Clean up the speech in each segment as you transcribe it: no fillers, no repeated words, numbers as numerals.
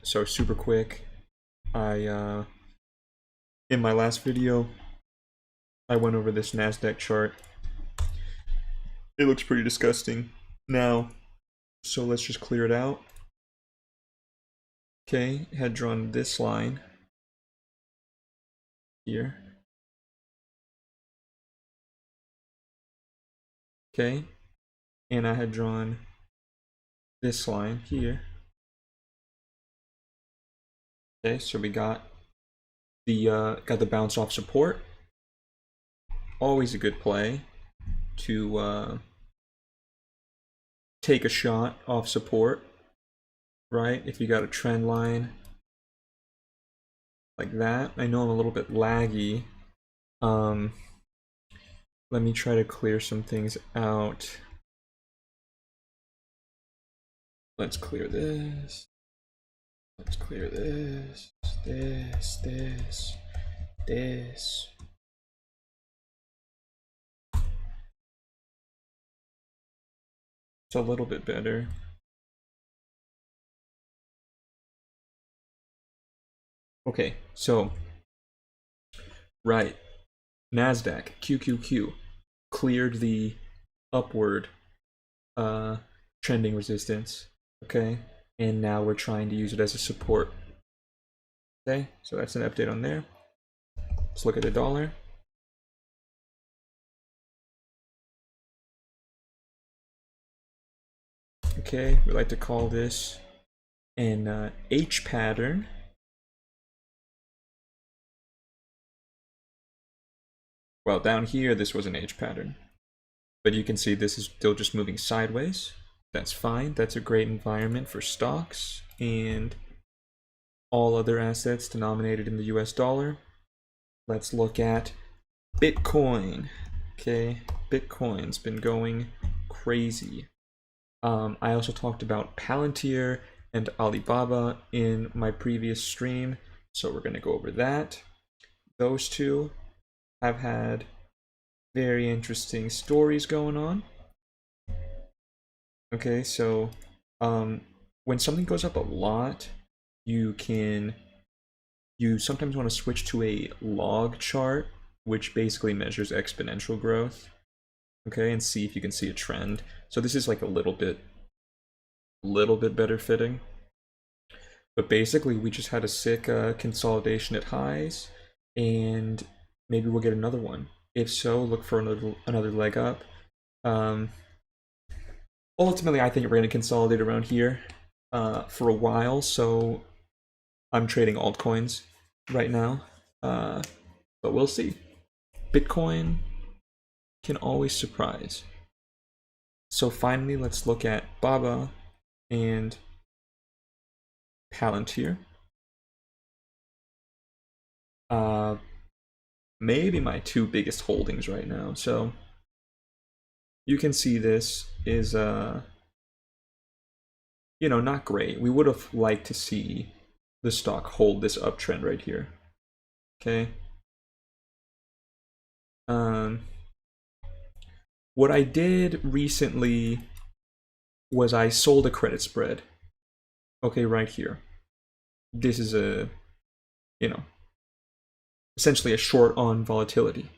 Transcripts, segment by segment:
So super quick, I in my last video, I went over this NASDAQ chart. It looks pretty disgusting now, so let's just clear it out. Okay, had drawn this line here. Okay, and I had drawn this line here. Okay, so we got the bounce off support. Always a good play to take a shot off support, right? If you got a trend line like that. I know I'm a little bit laggy. Let me try to clear some things out. Let's clear this. Let's clear this. This. It's a little bit better. Okay, so, right, NASDAQ, QQQ, cleared the upward trending resistance, okay? And now we're trying to use it as a support. Okay, so that's an update on there. Let's look at the dollar. Okay, we like to call this an H pattern. Well, down here, this was an H pattern. But you can see this is still just moving sideways. That's fine. That's a great environment for stocks and all other assets denominated in the US dollar. Let's look at Bitcoin. Okay, Bitcoin's been going crazy. I also talked about Palantir and Alibaba in my previous stream, so we're going to go over that. Those two have had very interesting stories going on. Okay, so when something goes up a lot, you sometimes want to switch to a log chart, which basically measures exponential growth. Okay, and see if you can see a trend. So this is like a little bit better fitting. But basically, we just had a sick consolidation at highs, and maybe we'll get another one. If so, look for another leg up. Ultimately, I think we're going to consolidate around here for a while, so I'm trading altcoins right now, but we'll see. Bitcoin can always surprise. So finally, let's look at BABA and Palantir. Maybe my two biggest holdings right now. So you can see this is not great. We would have liked to see the stock hold this uptrend right here. Okay. What I did recently was I sold a credit spread. Okay, right here. This is a, essentially a short on volatility.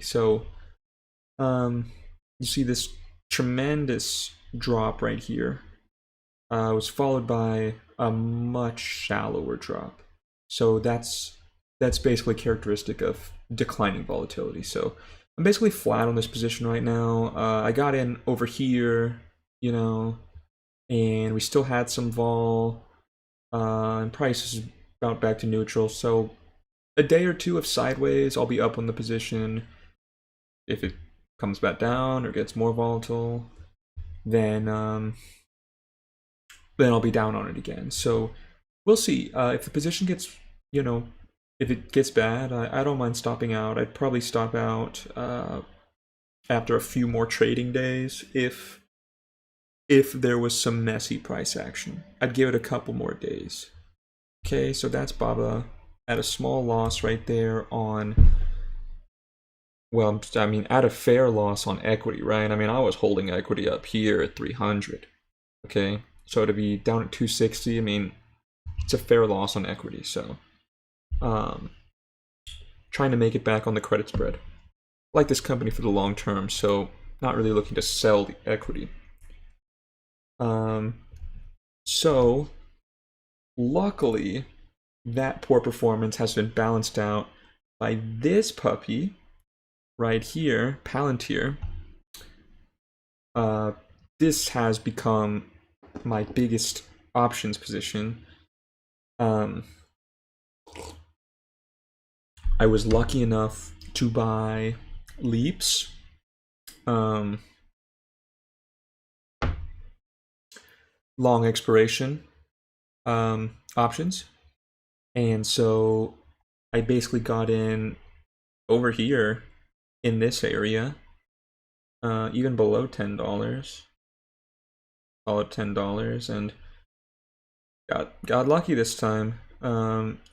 So you see this tremendous drop right here. Was followed by a much shallower drop. So that's basically characteristic of declining volatility. So I'm basically flat on this position right now. I got in over here, and we still had some vol, and price is about back to neutral. So a day or two of sideways, I'll be up on the position. If it comes back down or gets more volatile, then I'll be down on it again. So we'll see. If the position gets, if it gets bad, I don't mind stopping out. I'd probably stop out after a few more trading days if there was some messy price action. I'd give it a couple more days. Okay, so that's BABA at a small loss right there on, well, I mean, at a fair loss on equity, right? I mean, I was holding equity up here at 300, okay? So to be down at 260, I mean, it's a fair loss on equity. So trying to make it back on the credit spread. I like this company for the long term, so not really looking to sell the equity. So luckily, that poor performance has been balanced out by this puppy right here, Palantir. This has become my biggest options position. I was lucky enough to buy Leaps. Long expiration options. And so I basically got in over here in this area, even below $10. Call it $10, and got lucky this time.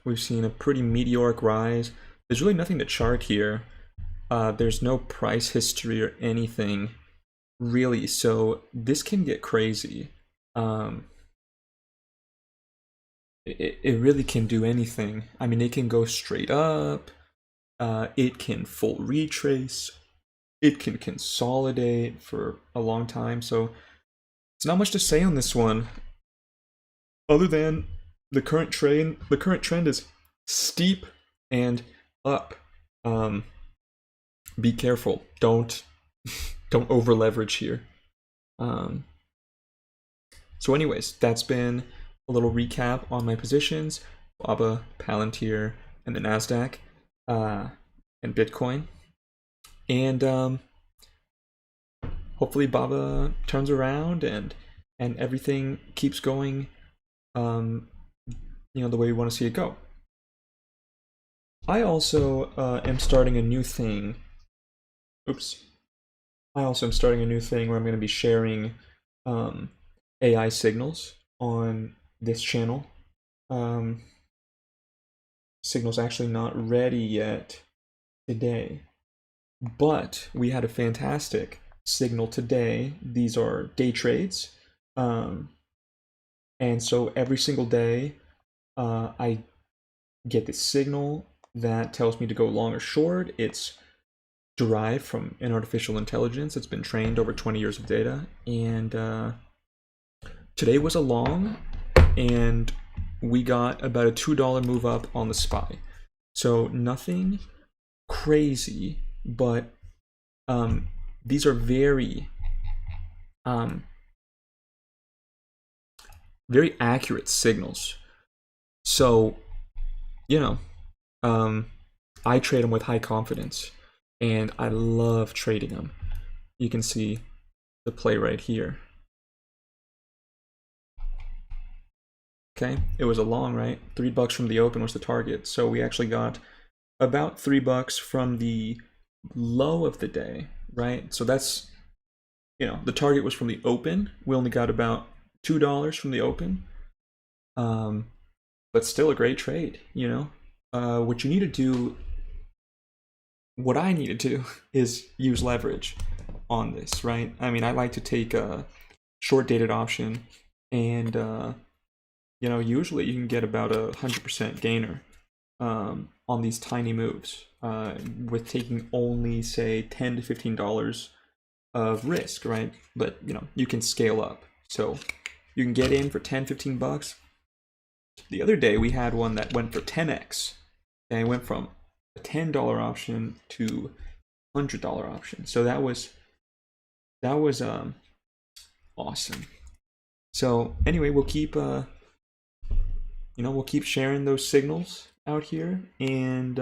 We've seen a pretty meteoric rise. There's really nothing to chart here. There's no price history or anything really, so this can get crazy. It really can do anything. I mean, it can go straight up. It can full retrace. It can consolidate for a long time. So it's not much to say on this one, other than the current trend. The current trend is steep and up. Be careful. Don't over leverage here. So anyways, that's been a little recap on my positions: BABA, Palantir, and the Nasdaq, and Bitcoin. And hopefully BABA turns around and everything keeps going, the way we want to see it go. I also am starting a new thing. I also am starting a new thing where I'm going to be sharing AI signals on this channel. Signal's actually not ready yet today, but we had a fantastic signal today. These are day trades, and so every single day I get this signal that tells me to go long or short. It's derived from an artificial intelligence. It's been trained over 20 years of data, and today was a long, and we got about a $2 move up on the SPY. So nothing crazy, but these are very very accurate signals. So I trade them with high confidence, and I love trading them. You can see the play right here. Okay, it was a long, right? $3 from the open was the target. So we actually got about $3 from the low of the day, right? So that's, the target was from the open. We only got about $2 from the open. But still a great trade, What you need to do, what I need to do is use leverage on this, right? I mean, I like to take a short dated option, and usually you can get about 100% gainer on these tiny moves with taking only, say, $10 to $15 of risk, right? But you can scale up, so you can get in for 10, $15. The other day we had one that went for 10x, and it went from a $10 option to $100 option. So that was awesome. So anyway, we'll keep we'll keep sharing those signals out here, and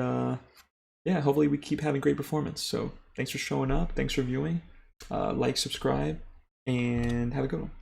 yeah, hopefully we keep having great performance. So thanks for showing up, thanks for viewing, like, subscribe, and have a good one.